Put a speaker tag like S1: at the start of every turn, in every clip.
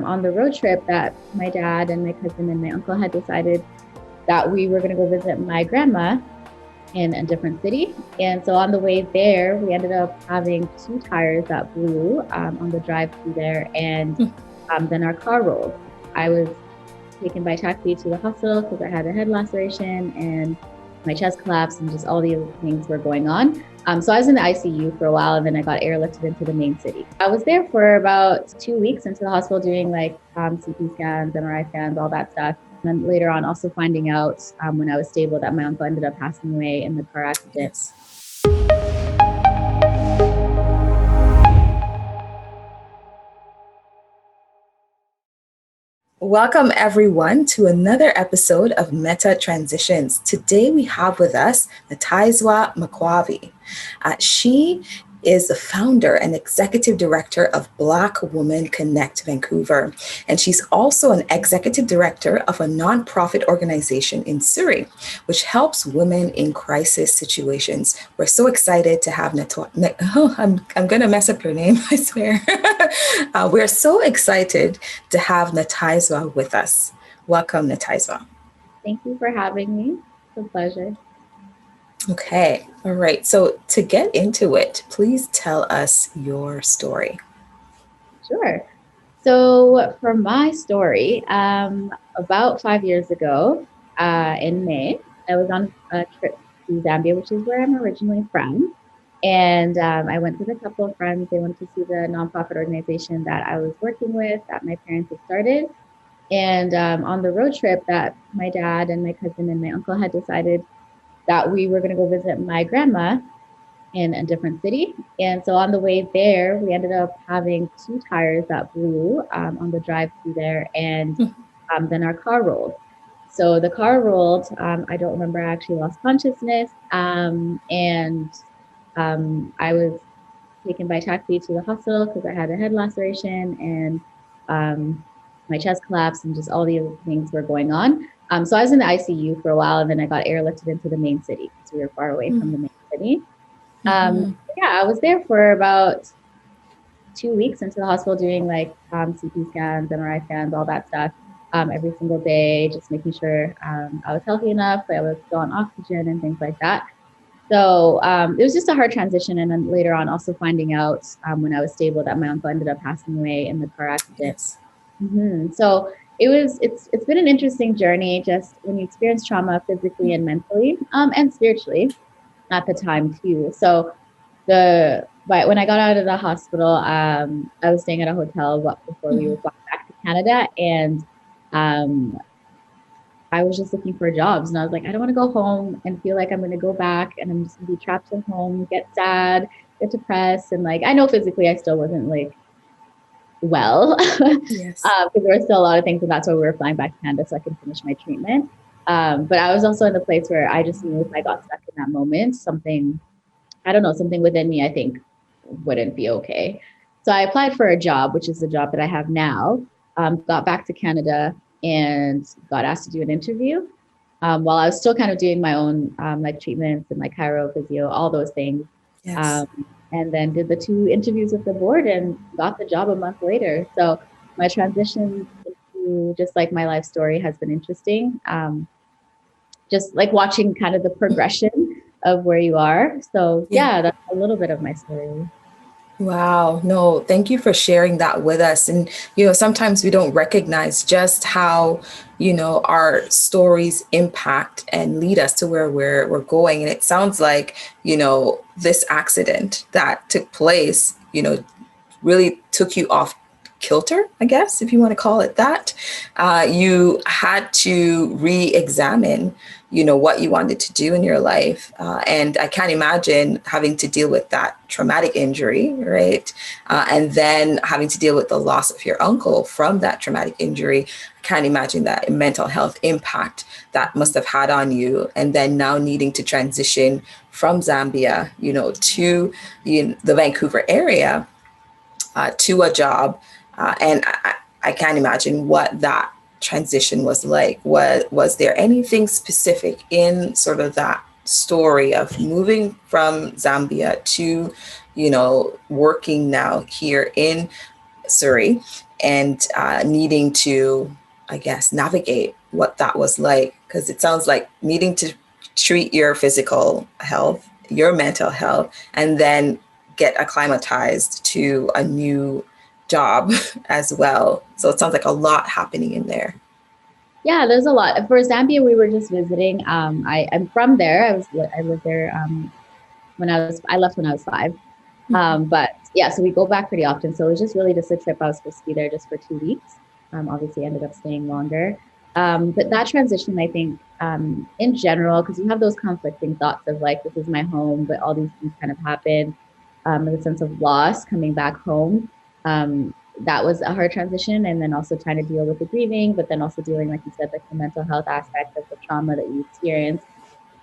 S1: On the road trip that my dad and my cousin and my uncle had decided that we were going to go visit my grandma in a different city. And so on the way there, we ended up having two tires that blew on the drive through there. And then our car rolled. I was taken by taxi to the hospital because I had a head laceration and my chest collapsed and just all the other things were going on. So I was in the ICU for a while, and then I got airlifted into the main city. I was there for about 2 weeks into the hospital doing like CT scans, MRI scans, all that stuff. And then later on also finding out when I was stable that my uncle ended up passing away in the car accident.
S2: Welcome everyone to another episode of Meta Transitions. Today we have with us Nataizya Mukwavi. She is the founder and executive director of Black Women Connect Vancouver. And she's also an executive director of a nonprofit organization in Surrey, which helps women in crisis situations. We're so excited to have I'm going to mess up your name, I swear. We're so excited to have Nataizya with us. Welcome, Nataizya.
S1: Thank you for having me. It's a pleasure.
S2: Okay. All right. So to get into it, please tell us your story.
S1: Sure. So for my story, about 5 years ago, in May, I was on a trip to Zambia, which is where I'm originally from. And I went with a couple of friends. They went to see the nonprofit organization that I was working with, that my parents had started. And on the road trip that my dad and my cousin and my uncle had decided that we were going to go visit my grandma in a different city. And so on the way there, we ended up having two tires that blew on the drive through there. And then our car rolled. So the car rolled. I don't remember. I actually lost consciousness. And I was taken by taxi to the hospital because I had a head laceration and my chest collapsed and just all the other things were going on. So I was in the ICU for a while, and then I got airlifted into the main city because we were far away from the main city. I was there for about 2 weeks into the hospital doing like CT scans, MRI scans, all that stuff every single day, just making sure I was healthy enough, I was still on oxygen and things like that. So it was just a hard transition. And then later on also finding out when I was stable that my uncle ended up passing away in the car accident. So it's been an interesting journey, just when you experience trauma physically and mentally and spiritually at the time too. So but when I got out of the hospital, I was staying at a hotel before we were going back to Canada, and I was just looking for jobs, and I was like, I don't want to go home and feel like I'm going to go back and I'm just going to be trapped at home, get sad, get depressed, and like I know physically I still wasn't like well,
S2: Yes.
S1: Because there were still a lot of things, and that's why we were flying back to Canada so I could finish my treatment. But I was also in the place where I just knew if I got stuck in that moment, something within me, I think, wouldn't be okay. So I applied for a job, which is the job that I have now, got back to Canada and got asked to do an interview while I was still kind of doing my own like treatments and like chiro, physio, all those things.
S2: Yes.
S1: And then did the 2 interviews with the board and got the job a month later. So my transition into just like my life story has been interesting. Just like watching kind of the progression of where you are. So yeah, that's a little bit of my story.
S2: Wow. No, thank you for sharing that with us. And, sometimes we don't recognize just how, our stories impact and lead us to where we're going. And it sounds like, this accident that took place, really took you off kilter, I guess, if you want to call it that. You had to re-examine, what you wanted to do in your life. And I can't imagine having to deal with that traumatic injury, right? And then having to deal with the loss of your uncle from that traumatic injury. I can't imagine that mental health impact that must have had on you. And then now needing to transition from Zambia, to the Vancouver area, to a job. And I can't imagine what that transition was like. Was there anything specific in sort of that story of moving from Zambia to, working now here in Surrey and needing to, I guess, navigate what that was like. Because it sounds like needing to treat your physical health, your mental health, and then get acclimatized to a new job as well. So it sounds like a lot happening in there.
S1: Yeah, there's a lot. For Zambia, we were just visiting. I'm from there. I lived there when I left when I was 5. But yeah, so we go back pretty often. So it was just really just a trip. I was supposed to be there just for 2 weeks. Obviously ended up staying longer. But that transition, I think, in general, because you have those conflicting thoughts of like, this is my home, but all these things kind of happen. The sense of loss coming back home. That was a hard transition. And then also trying to deal with the grieving, but then also dealing, like you said, like the mental health aspect of the trauma that you experienced.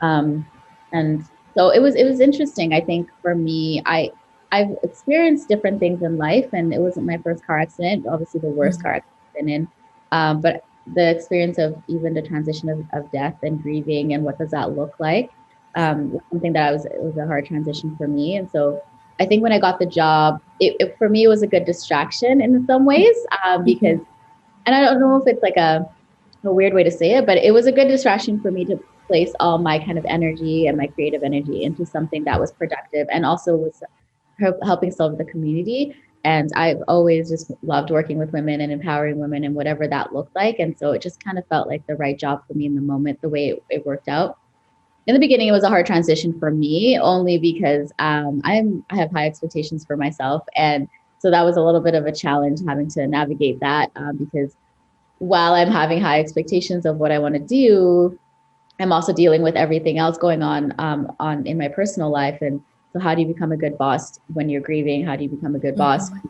S1: Um, and so it was interesting. I think for me, I've experienced different things in life, and it wasn't my first car accident, obviously the worst car accident I've been in. But the experience of even the transition of death and grieving and what does that look like was something that it was a hard transition for me. And so I think when I got the job, for me it was a good distraction in some ways because, and I don't know if it's like a weird way to say it, but it was a good distraction for me to place all my kind of energy and my creative energy into something that was productive and also was helping solve the community. And I've always just loved working with women and empowering women and whatever that looked like. And so it just kind of felt like the right job for me in the moment, the way it worked out. In the beginning, it was a hard transition for me, only because I have high expectations for myself, and so that was a little bit of a challenge having to navigate that because while I'm having high expectations of what I want to do, I'm also dealing with everything else going on in my personal life. And so, how do you become a good boss when you're grieving? How do you become a good boss when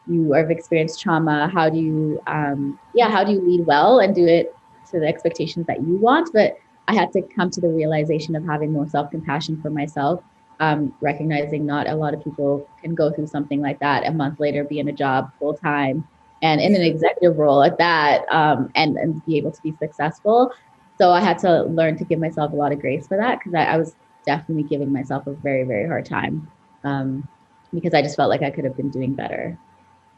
S1: you have experienced trauma? How do you lead well and do it to the expectations that you want? But I had to come to the realization of having more self compassion for myself, recognizing not a lot of people can go through something like that a month later, be in a job full time and in an executive role at that, and be able to be successful. So I had to learn to give myself a lot of grace for that because I was definitely giving myself a very, very hard time because I just felt like I could have been doing better.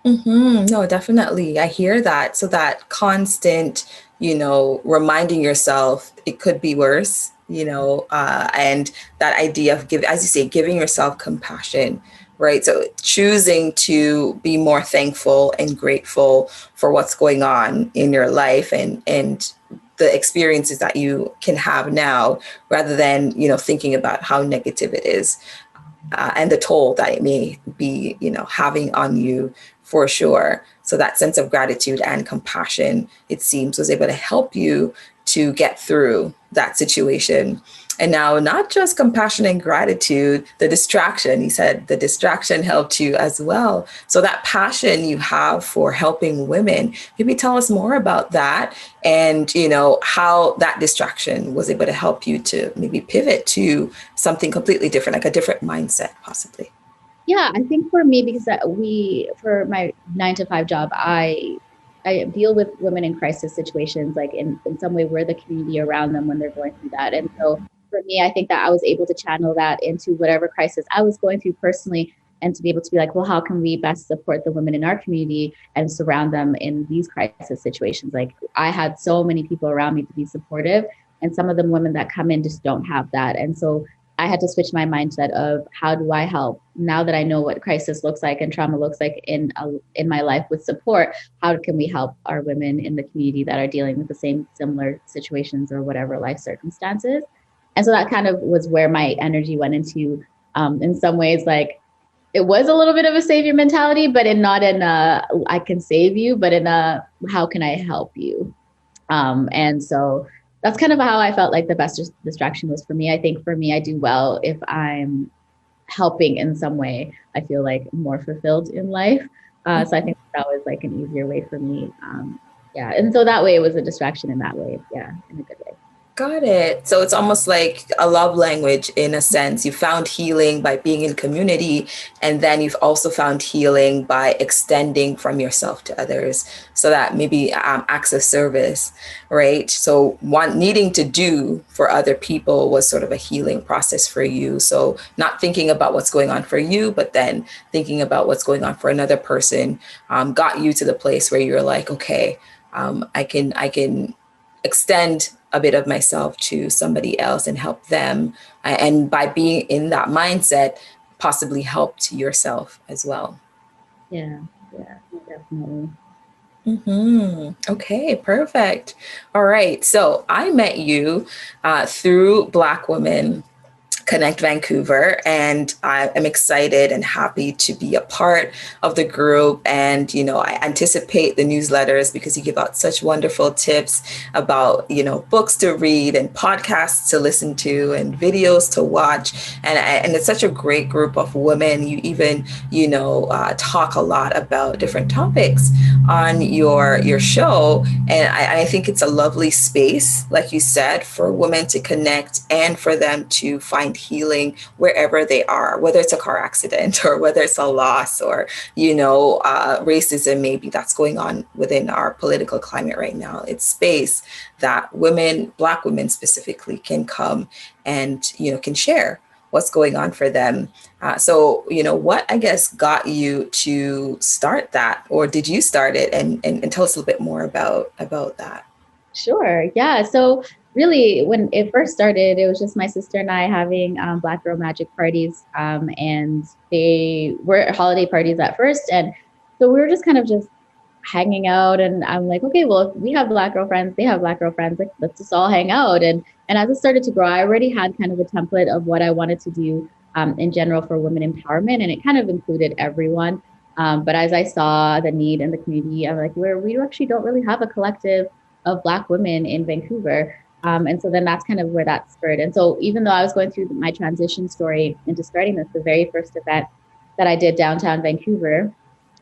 S2: No, definitely. I hear that. So that constant, reminding yourself it could be worse, and that idea of as you say, giving yourself compassion, right? So choosing to be more thankful and grateful for what's going on in your life and the experiences that you can have now, rather than, thinking about how negative it is. And the toll that it may be, having on you for sure. So that sense of gratitude and compassion, it seems, was able to help you to get through that situation. And now, not just compassion and gratitude, the distraction, he said the distraction helped you as well. So that passion you have for helping women, maybe tell us more about that and, how that distraction was able to help you to maybe pivot to something completely different, like a different mindset, possibly.
S1: Yeah, I think for me, because for my 9 to 5 job, I deal with women in crisis situations, like in some way we're the community around them when they're going through that. And so for me, I think that I was able to channel that into whatever crisis I was going through personally and to be able to be like, well, how can we best support the women in our community and surround them in these crisis situations? Like I had so many people around me to be supportive, and some of the women that come in just don't have that. And so I had to switch my mindset of how do I help now that I know what crisis looks like and trauma looks like in my life with support. How can we help our women in the community that are dealing with the same similar situations or whatever life circumstances? And so that kind of was where my energy went into. In some ways, like it was a little bit of a savior mentality, but not in a I can save you, but in a how can I help you? And so that's kind of how I felt like the best distraction was for me. I think for me, I do well if I'm helping in some way. I feel like more fulfilled in life. So I think that was like an easier way for me. Yeah. And so that way it was a distraction in that way. Yeah. In a good way.
S2: Got it. So it's almost like a love language in a sense. You found healing by being in community, and then you've also found healing by extending from yourself to others. So that maybe acts of service, right? So one needing to do for other people was sort of a healing process for you. So not thinking about what's going on for you, but then thinking about what's going on for another person got you to the place where you're like, okay, I can extend a bit of myself to somebody else and help them. And by being in that mindset, possibly help to yourself as well.
S1: Yeah, yeah, definitely.
S2: Okay, perfect. All right. So I met you through Black Women Connect Vancouver, and I am excited and happy to be a part of the group. And I anticipate the newsletters because you give out such wonderful tips about books to read and podcasts to listen to and videos to watch. And it's such a great group of women. You even talk a lot about different topics on your show, and I think it's a lovely space, like you said, for women to connect and for them to find healing wherever they are, whether it's a car accident or whether it's a loss or racism maybe that's going on within our political climate right now. It's space that women, Black women specifically, can come and can share what's going on for them. So what, I guess, got you to start that, or did you start it? And tell us a little bit more about that.
S1: Sure. Yeah. So really, when it first started, it was just my sister and I having Black Girl Magic parties, and they were holiday parties at first, and so we were just kind of just hanging out. And I'm like, okay, well, if we have Black girl friends, they have Black girl friends, like let's just all hang out. And as it started to grow, I already had kind of a template of what I wanted to do in general for women empowerment, and it kind of included everyone. But as I saw the need in the community, I'm like, where we actually don't really have a collective of Black women in Vancouver. And so then that's kind of where that spurred. And so even though I was going through my transition story into starting this, the very first event that I did downtown Vancouver,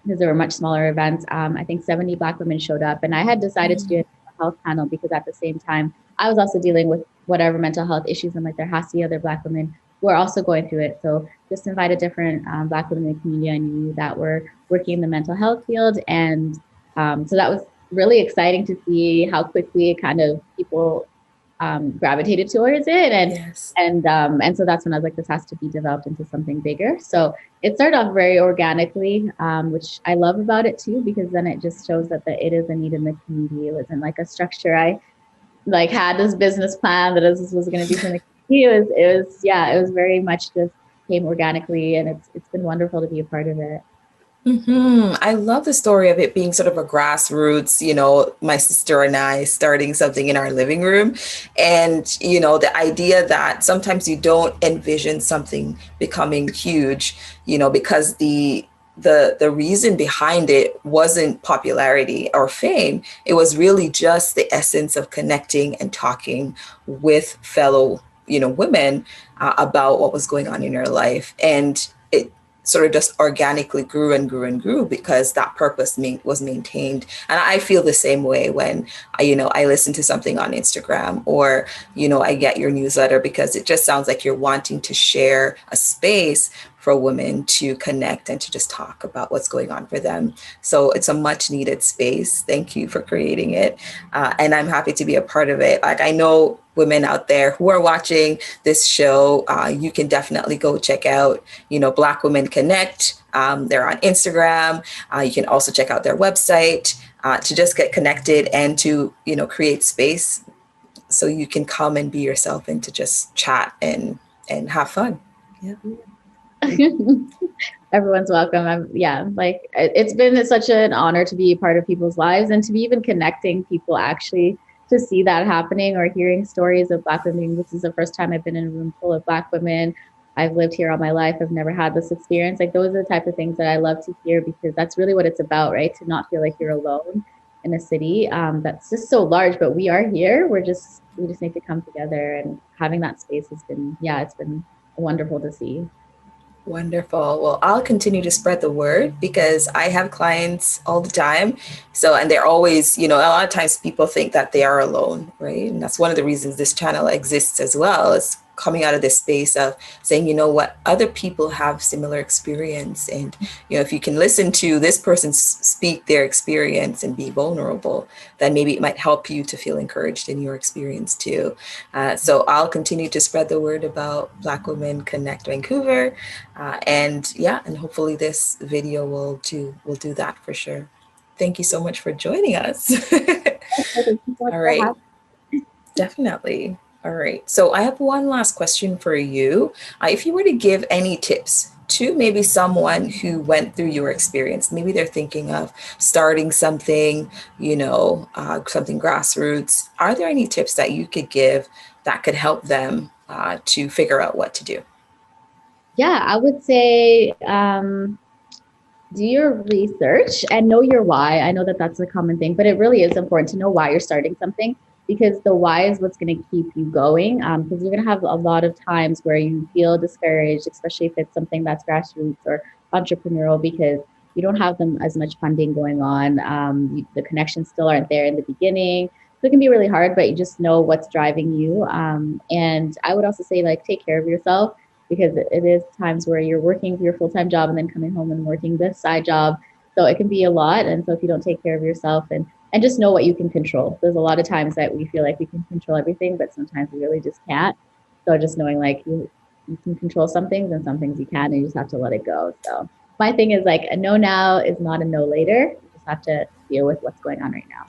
S1: because there were much smaller events, I think 70 Black women showed up. And I had decided to do a mental health panel because at the same time, I was also dealing with whatever mental health issues. I'm like, there has to be other Black women who are also going through it. So just invited different Black women in the community I knew that were working in the mental health field. And so that was really exciting to see how quickly kind of people gravitated towards it,
S2: Yes.
S1: And so that's when I was like, this has to be developed into something bigger. So it started off very organically, which I love about it too, because then it just shows that it is a need in the community. It wasn't like a structure. I like had this business plan that this was going to be for the community. It was very much just came organically, and it's been wonderful to be a part of it.
S2: I love the story of it being sort of a grassroots, my sister and I starting something in our living room. And, the idea that sometimes you don't envision something becoming huge, because the reason behind it wasn't popularity or fame. It was really just the essence of connecting and talking with fellow, women about what was going on in your life. And it sort of just organically grew and grew and grew because that purpose was maintained. And I feel the same way when I listen to something on Instagram, or I get your newsletter, because it just sounds like you're wanting to share a space for women to connect and to just talk about what's going on for them. So it's a much needed space. Thank you for creating it. And I'm happy to be a part of it. Like, I know women out there who are watching this show, you can definitely go check out, Black Women Connect. They're on Instagram. You can also check out their website to just get connected and to, create space so you can come and be yourself and to just chat and have fun. Yeah.
S1: Everyone's welcome. Like it's been such an honor to be a part of people's lives and to be even connecting people actually to see that happening or hearing stories of Black women. This is the first time I've been in a room full of Black women. I've lived here all my life. I've never had this experience. Like those are the type of things that I love to hear, because that's really what it's about, right? To not feel like you're alone in a city that's just so large, but we are here. We just need to come together, and having that space has been, it's been wonderful to see.
S2: Wonderful. Well, I'll continue to spread the word because I have clients all the time. So, and they're always, a lot of times people think that they are alone, right? And that's one of the reasons this channel exists as well, is coming out of this space of saying, what, other people have similar experience. And, if you can listen to this person speak their experience and be vulnerable, then maybe it might help you to feel encouraged in your experience too. So I'll continue to spread the word about Black Women Connect Vancouver. And yeah, and hopefully this video will do that for sure. Thank you so much for joining us.
S1: Thank you so much
S2: All
S1: for
S2: right,
S1: having
S2: definitely. All right. So I have one last question for you. If you were to give any tips to maybe someone who went through your experience, maybe they're thinking of starting something, something grassroots. Are there any tips that you could give that could help them to figure out what to do?
S1: Yeah, I would say do your research and know your why. I know that that's a common thing, but it really is important to know why you're starting something because the why is what's going to keep you going. Because you're going to have a lot of times where you feel discouraged, especially if it's something that's grassroots or entrepreneurial, because you don't have them as much funding going on. The connections still aren't there in the beginning. So it can be really hard, but you just know what's driving you. And I would also say, like, take care of yourself because it is times where you're working your full time job and then coming home and working this side job. So it can be a lot. And so if you don't take care of yourself and just know what you can control, there's a lot of times that we feel like we can control everything, but sometimes we really just can't. So just knowing like you can control some things and some things you can, and you just have to let it go. So my thing is like a no now is not a no later. You just have to deal with what's going on right now.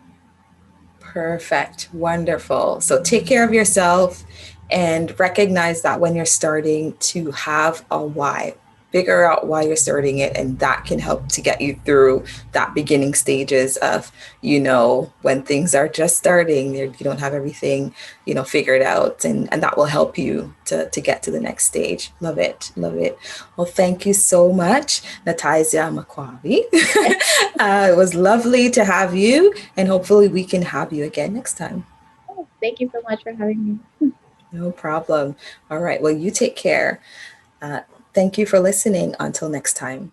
S2: Perfect. Wonderful. So take care of yourself and recognize that when you're starting to have a why, figure out why you're starting it. And that can help to get you through that beginning stages of, when things are just starting, you don't have everything, figured out. And that will help you to get to the next stage. Love it. Love it. Well, thank you so much, Nataizya Mukwavi. It was lovely to have you, and hopefully we can have you again next time.
S1: Thank you so much for having me.
S2: No problem. All right. Well, you take care. Uh, Thank you for listening. Until next time.